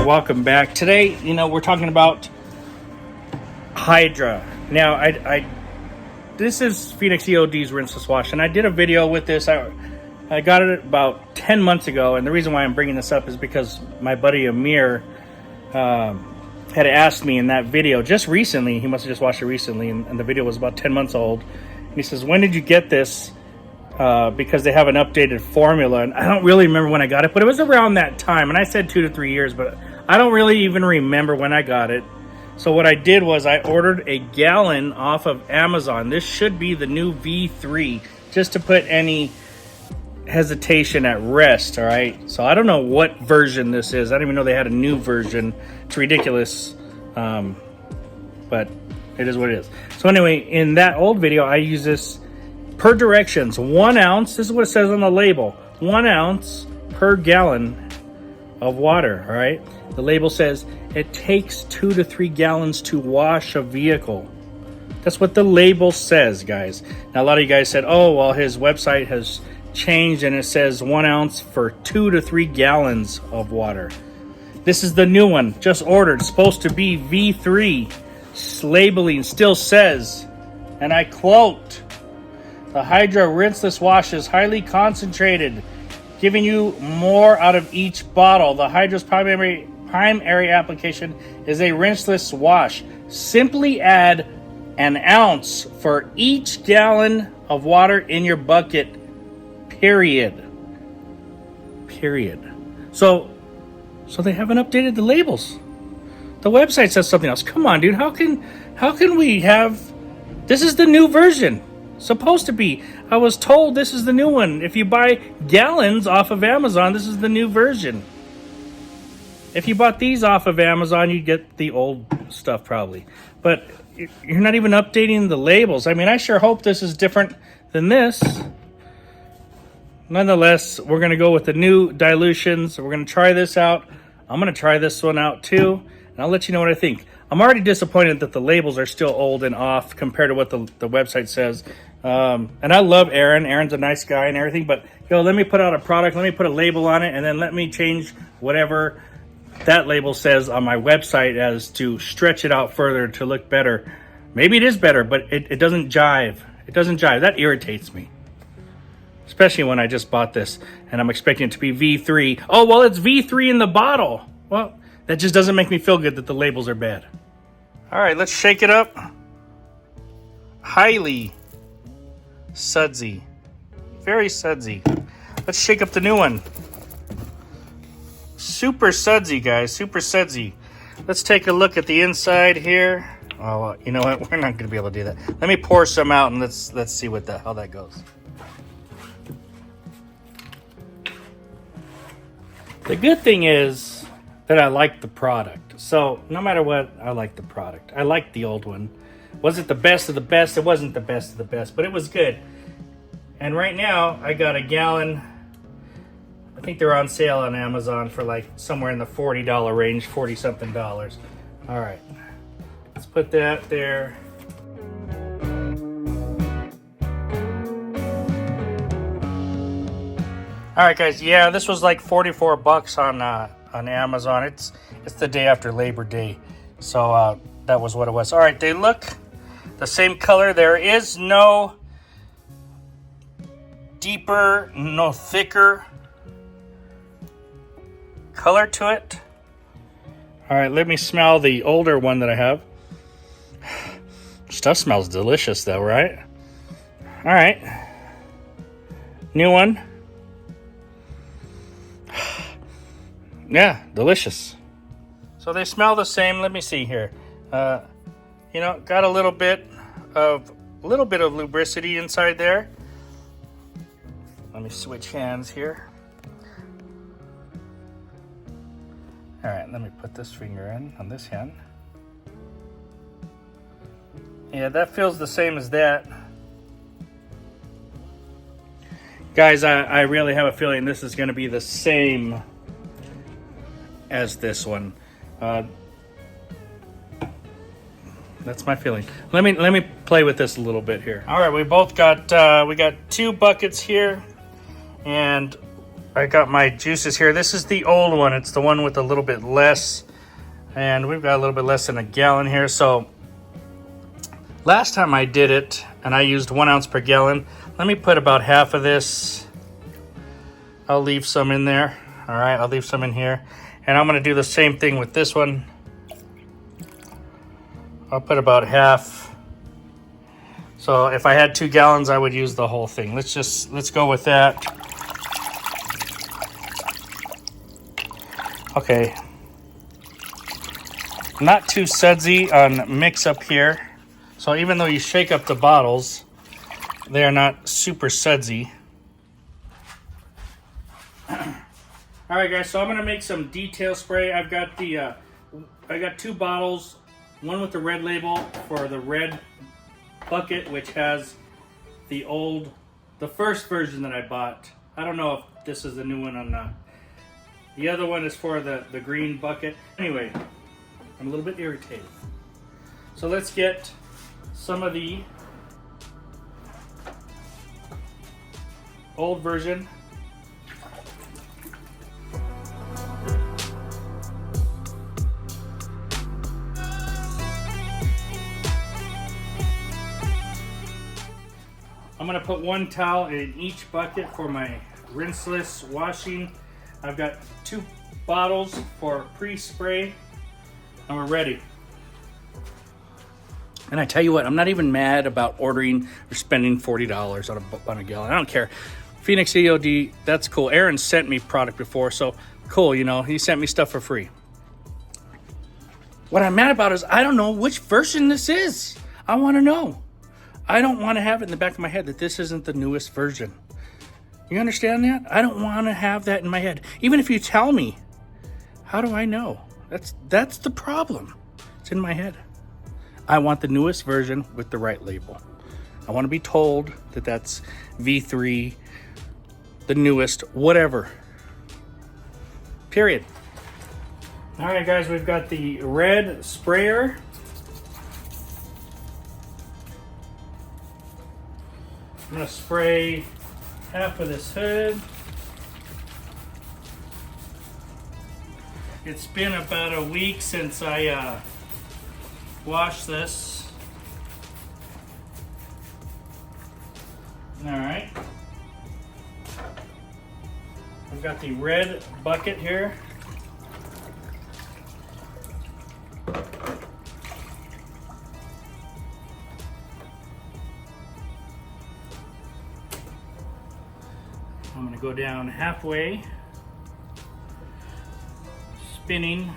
welcome back. Today, we're talking about Hydra. Now, this is Phoenix EOD's Rinseless Wash, and I did a video with this. I got it about 10 months ago, and the reason why I'm bringing this up is because my buddy Amir had asked me in that video just recently. He must have just watched it recently, and the video was about 10 months old. And he says, when did you get this? Because they have an updated formula, and I don't really remember when I got it, but it was around that time. And I said 2 to 3 years, but I don't really even remember when I got it. So what I did was I ordered a gallon off of Amazon. This should be the new V3, just to put any hesitation at rest. All right, so I don't know what version this is. I don't even know they had a new version. It's ridiculous, but it is what it is. So anyway, in that old video, I use this per directions, 1 ounce. This is what it says on the label: 1 ounce per gallon of water. All right, the label says it takes 2 to 3 gallons to wash a vehicle. That's what the label says, guys. Now, a lot of you guys said, oh, well, his website has changed and it says 1 ounce for 2 to 3 gallons of water. This is the new one, just ordered. It's supposed to be V3. Labeling still says, and I quote, "The Hydra Rinseless Wash is highly concentrated, giving you more out of each bottle. The Hydra's primary application is a rinseless wash. Simply add an ounce for each gallon of water in your bucket. Period." So they haven't updated the labels. The website says something else. Come on, dude. How can we have... This is the new version. Supposed to be. I was told this is the new one. If you buy gallons off of Amazon, this is the new version. If you bought these off of Amazon, you'd get the old stuff probably. But you're not even updating the labels. I mean, I sure hope this is different than this. Nonetheless, we're going to go with the new dilutions. We're going to try this out. I'm going to try this one out too, and I'll let you know what I think. I'm already disappointed that the labels are still old and off compared to what the website says. And I love Aaron. Aaron's a nice guy and everything, but let me put out a product, let me put a label on it, and then let me change whatever that label says on my website as to stretch it out further to look better. Maybe it is better, but it doesn't jive. It doesn't jive. That irritates me. Especially when I just bought this and I'm expecting it to be V3. Oh, well, it's V3 in the bottle. Well, that just doesn't make me feel good that the labels are bad. All right, let's shake it up. Highly sudsy. Very sudsy. Let's shake up the new one. Super sudsy, guys. Super sudsy. Let's take a look at the inside here. Oh, you know what? We're not going to be able to do that. Let me pour some out and let's see how that goes. The good thing is that I like the product. So no matter what, I like the product. I like the old one. Was it the best of the best? It wasn't the best of the best, but it was good. And right now, I got a gallon. I think they're on sale on Amazon for like somewhere in the $40 range, 40-something dollars. All right, let's put that there. All right, guys. Yeah, this was like $44 on Amazon. It's the day after Labor Day, so that was what it was. All right, they look the same color. There is no deeper, no thicker color to it. All right, let me smell the older one that I have. Stuff smells delicious, though, right? All right, new one. Yeah, delicious. So they smell the same. Let me see here. Got a little bit of lubricity inside there. Let me switch hands here. All right, let me put this finger in on this hand. Yeah, that feels the same as that. Guys, I really have a feeling this is going to be the same as this one. That's my feeling. Let me play with this a little bit here. All right, we both got we got 2 buckets here, and I got my juices here. This is the old one. It's the one with a little bit less. And we've got a little bit less than a gallon here. So last time I did it, and I used 1 ounce per gallon. Let me put about half of this. I'll leave some in there. All right, I'll leave some in here. And I'm gonna do the same thing with this one. I'll put about half. So if I had 2 gallons, I would use the whole thing. Let's go with that. Okay. Not too sudsy on mix up here. So even though you shake up the bottles, they are not super sudsy. All right, guys, so I'm gonna make some detail spray. I've got I got 2 bottles, one with the red label for the red bucket, which has the first version that I bought. I don't know if this is the new one or not. The other one is for the green bucket. Anyway, I'm a little bit irritated. So let's get some of the old version. I'm gonna put 1 towel in each bucket for my rinseless washing. I've got 2 bottles for pre-spray, and we're ready. And I tell you what, I'm not even mad about ordering or spending $40 on a gallon. I don't care. Phoenix EOD, that's cool. Aaron sent me product before, so cool, you know, he sent me stuff for free. What I'm mad about is I don't know which version this is. I want to know. I don't want to have it in the back of my head that this isn't the newest version. You understand that? I don't want to have that in my head. Even if you tell me, how do I know? That's the problem. It's in my head. I want the newest version with the right label. I want to be told that that's V3, the newest, whatever. Period. All right, guys, we've got the red sprayer. I'm gonna spray half of this hood. It's been about a week since I washed this. All right. I've got the red bucket here. I'm going to go down halfway, spinning.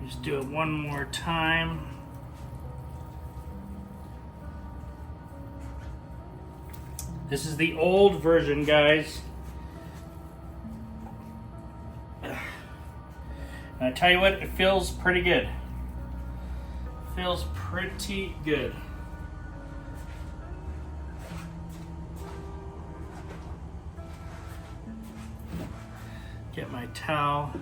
Just do it one more time. This is the old version, guys. And I tell you what, it feels pretty good. Feels pretty good. Get my towel.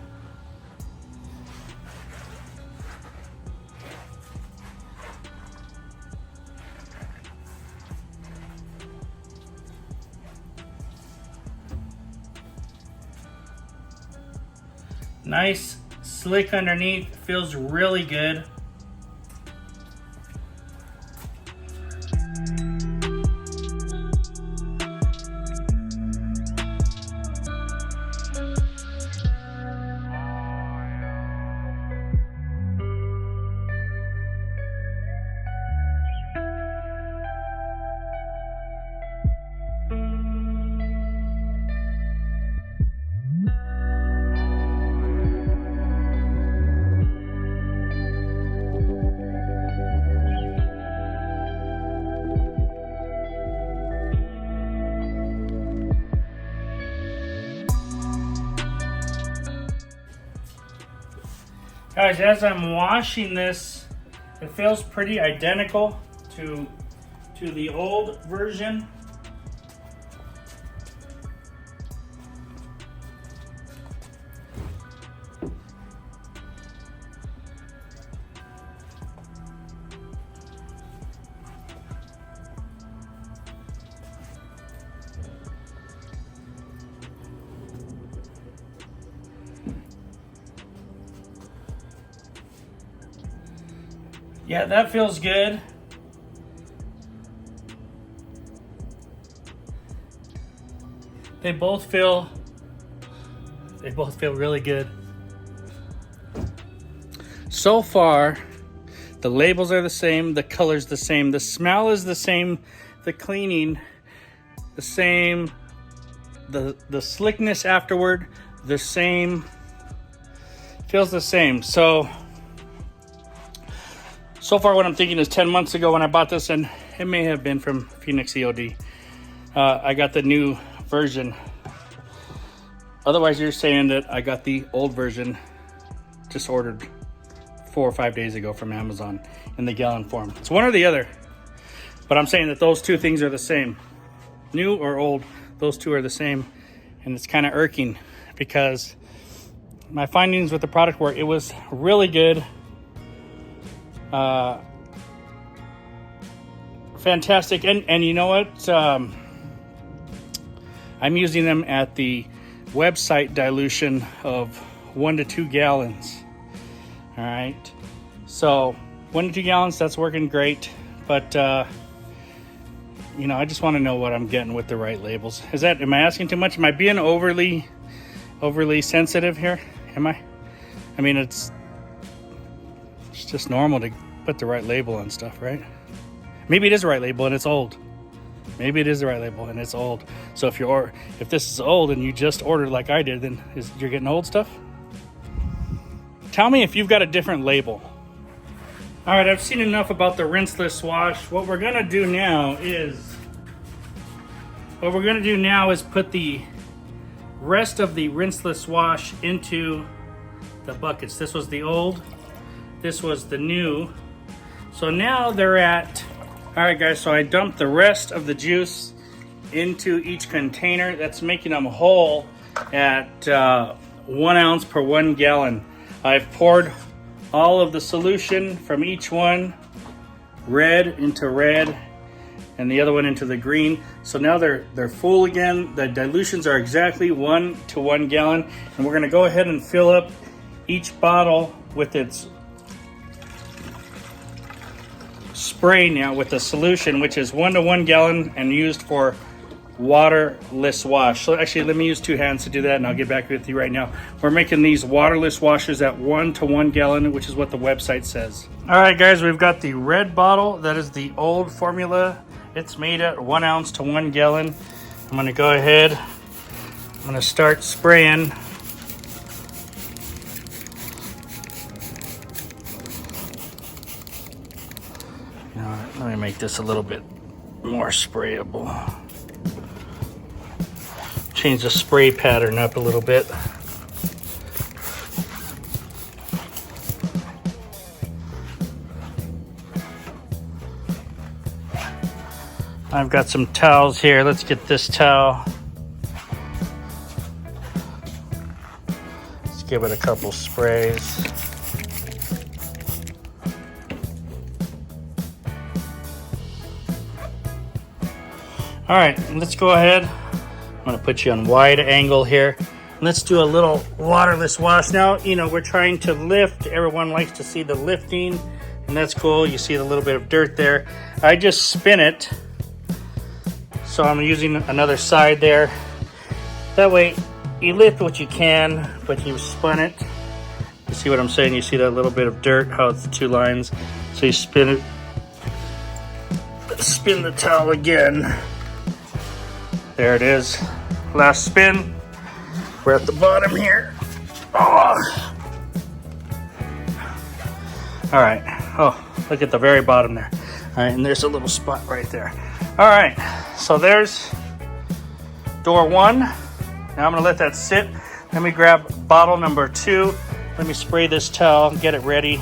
Nice, slick underneath, feels really good. Guys, as I'm washing this, it feels pretty identical to the old version. Yeah, that feels good. They both feel really good. So far, the labels are the same, the color's the same, the smell is the same, the cleaning the same, the slickness afterward the same, feels the same. So far what I'm thinking is 10 months ago when I bought this, and it may have been from Phoenix EOD, I got the new version. Otherwise, you're saying that I got the old version, just ordered 4 or 5 days ago from Amazon in the gallon form. It's one or the other, but I'm saying that those two things are the same. New or old, those two are the same, and it's kind of irking because my findings with the product were it was really good, fantastic, and you know what? I'm using them at the website dilution of 1 to 2 gallons. All right, so 1 to 2 gallons, that's working great, but you know, I just want to know what I'm getting with the right labels. Am I asking too much? Am I being overly sensitive here? Am I? I mean, it's just normal to put the right label on stuff, right? Maybe it is the right label and it's old. Maybe it is the right label and it's old. So if this is old and you just ordered like I did, then you're getting old stuff? Tell me if you've got a different label. All right, I've seen enough about the rinseless wash. What we're gonna do now is put the rest of the rinseless wash into the buckets. This was the old, this was the new. So now they're at, all right guys, so I dumped the rest of the juice into each container. That's making them whole at 1 ounce per 1 gallon. I've poured all of the solution from each one, red into red, and the other one into the green. So now they're full again. The dilutions are exactly 1 to 1 gallon, and we're gonna go ahead and fill up each bottle with its spray now with the solution, which is 1 to 1 gallon and used for waterless wash. So actually, let me use 2 hands to do that, and I'll get back with you right now. We're making these waterless washes at 1 to 1 gallon, which is what the website says. All right, guys, we've got the red bottle. That is the old formula. It's made at 1 ounce to 1 gallon. I'm gonna go ahead. I'm gonna start spraying. All right, let me make this a little bit more sprayable. Change the spray pattern up a little bit. I've got some towels here. Let's get this towel. Let's give it a couple sprays. All right, let's go ahead. I'm gonna put you on wide angle here. Let's do a little waterless wash. Now, you know, we're trying to lift. Everyone likes to see the lifting, and that's cool. You see the little bit of dirt there. I just spin it. So I'm using another side there. That way, you lift what you can, but you spun it. You see what I'm saying? You see that little bit of dirt, how it's the 2 lines. So you spin it, spin the towel again. There it is. Last spin. We're at the bottom here. Oh. All right. Oh, look at the very bottom there. All right, and there's a little spot right there. All right, so there's door 1. Now I'm gonna let that sit. Let me grab bottle number 2. Let me spray this towel, get it ready.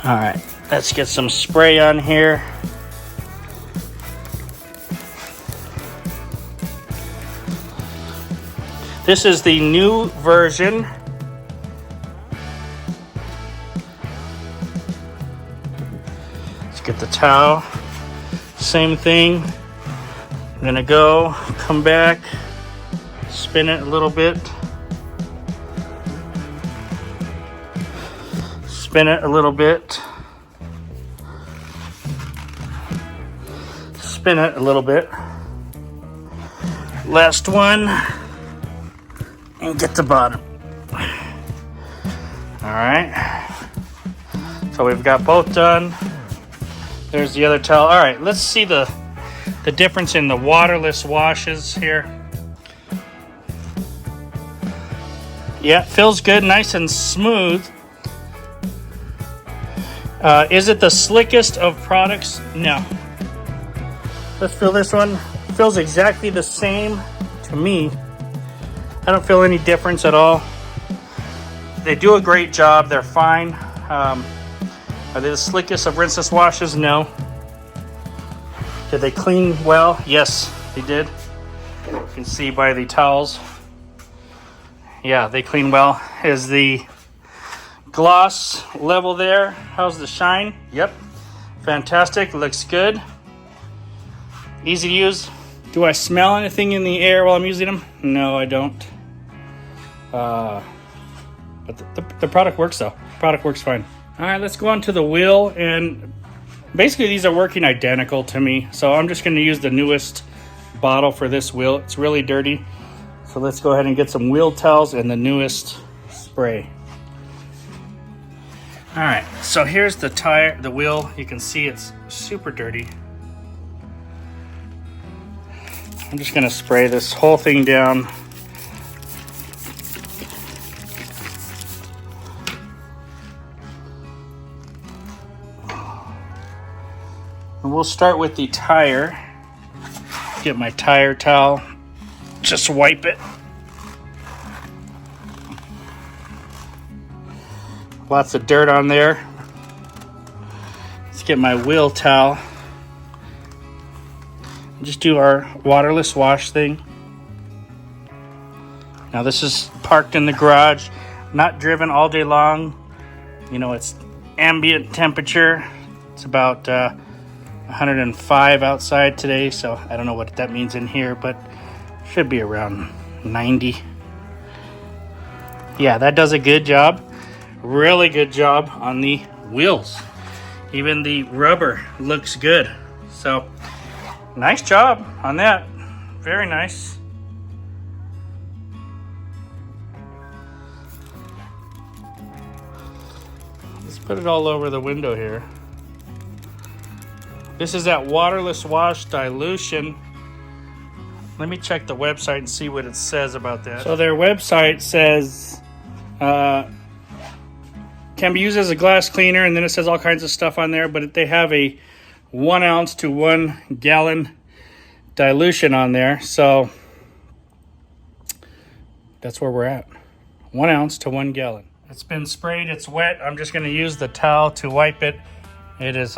All right, let's get some spray on here. This is the new version. Let's get the towel. Same thing. I'm gonna come back, Spin it a little bit. Spin it a little bit. Spin it a little bit. Last one. And get the bottom. Alright. So we've got both done. There's the other towel. Alright, let's see the difference in the waterless washes here. Yeah, it feels good, nice and smooth. Is it the slickest of products? No. Let's feel this one. Feels exactly the same to me. I don't feel any difference at all. They do a great job. They're fine. Are they the slickest of rinseless washes? No. Did they clean well? Yes, they did. You can see by the towels. Yeah, they clean well. Is the gloss level there? How's the shine? Yep. Fantastic. Looks good. Easy to use. Do I smell anything in the air while I'm using them? No, I don't. But the product works though. The product works fine. All right, let's go on to the wheel. And basically these are working identical to me. So I'm just gonna use the newest bottle for this wheel. It's really dirty. So let's go ahead and get some wheel towels and the newest spray. All right, so here's the wheel. You can see it's super dirty. I'm just gonna spray this whole thing down. And we'll start with the tire. Get my tire towel. Just wipe it. Lots of dirt on there. Let's get my wheel towel. Just do our waterless wash thing. Now this is parked in the garage, not driven all day long. You know, it's ambient temperature. It's about 105 outside today, so I don't know what that means in here, but should be around 90. Yeah, that does a good job. Really good job on the wheels. Even the rubber looks good. So nice job on that. Very nice. Let's put it all over the window here. This is that waterless wash dilution. Let me check the website and see what it says about that. So their website says can be used as a glass cleaner, and then it says all kinds of stuff on there, but they have a 1 ounce to 1 gallon dilution on there. So that's where we're at. 1 ounce to 1 gallon. It's been sprayed, it's wet. I'm just gonna use the towel to wipe it. It is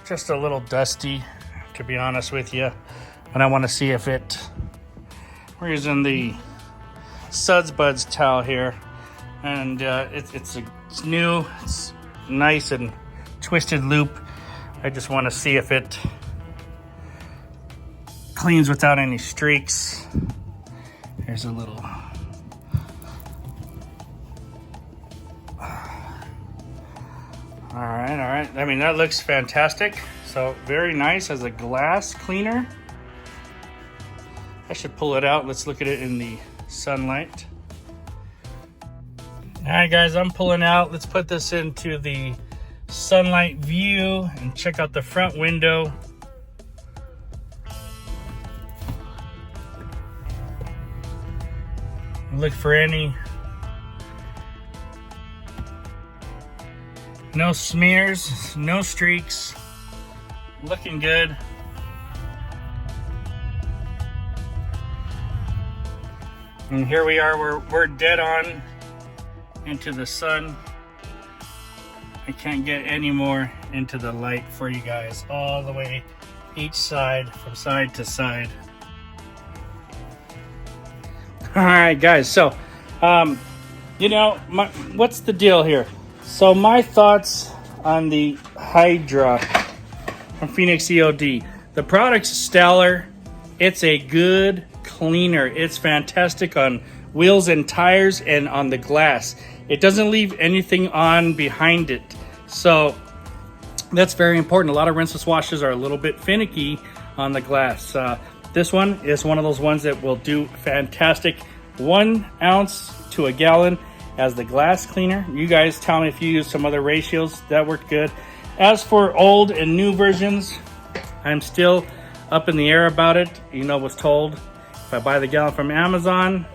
just a little dusty, to be honest with you. But I wanna see if we're using the Suds Buds towel here. And it's new, it's nice and twisted loop. I just want to see if it cleans without any streaks. Here's a little. All right. I mean, that looks fantastic. So very nice as a glass cleaner. I should pull it out. Let's look at it in the sunlight. All right, guys, I'm pulling out. Let's put this into the sunlight view and check out the front window. Look for no smears, no streaks. Looking good. And here we are, we're dead on into the sun. I can't get any more into the light for you guys, all the way each side, from side to side. All right, guys, so you know, what's the deal here? So my thoughts on the Hydra from Phoenix EOD. The product's stellar. It's a good cleaner. It's fantastic on wheels and tires and on the glass. It doesn't leave anything on behind it. So that's very important. A lot of rinseless washes are a little bit finicky on the glass. This one is one of those ones that will do fantastic. 1 ounce to a gallon as the glass cleaner. You guys tell me if you use some other ratios that worked good. As for old and new versions, I'm still up in the air about it. You know, was told if I buy the gallon from Amazon,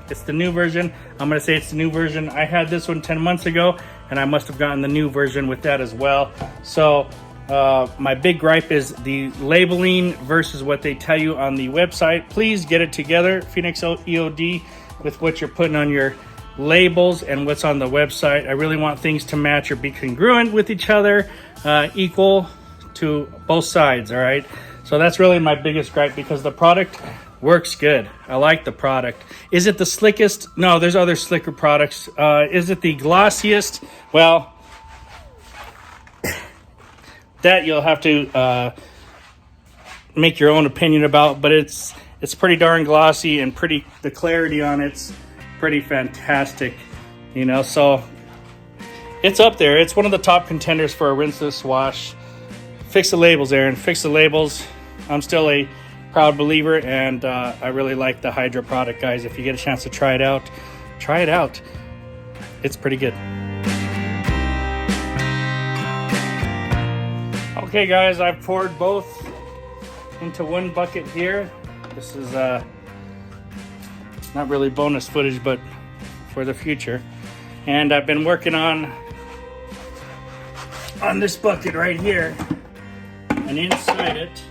it's the new version. I'm gonna say it's the new version. I had this one 10 months ago, and I must have gotten the new version with that as well. So my big gripe is the labeling versus what they tell you on the website. Please get it together, Phoenix EOD, with what you're putting on your labels and what's on the website. I really want things to match or be congruent with each other, equal to both sides, all right? So that's really my biggest gripe, because the product works good. I like the product. Is it the slickest? No, there's other slicker products. Is it the glossiest? Well, that you'll have to make your own opinion about, but it's pretty darn glossy, and the clarity on it's pretty fantastic, you know. So it's up there. It's one of the top contenders for a rinseless wash. Fix the labels, Aaron. Fix the labels. I'm still a proud believer, and I really like the Hydra product, guys. If you get a chance to try it out, try it out. It's pretty good. Okay, guys, I've poured both into one bucket here. This is not really bonus footage, but for the future. And I've been working on this bucket right here, and inside it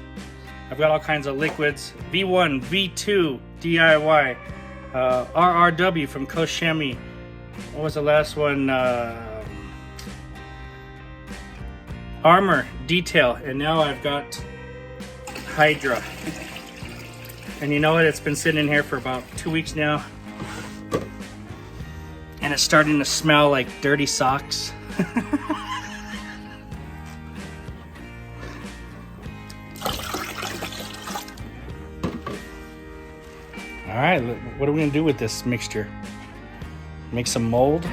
I've got all kinds of liquids. V1, V2, DIY, RRW from Koshemi. What was the last one? Armor, Detail, and now I've got Hydra. And you know what? It's been sitting in here for about 2 weeks now, and it's starting to smell like dirty socks. All right, what are we gonna do with this mixture? Make some mold?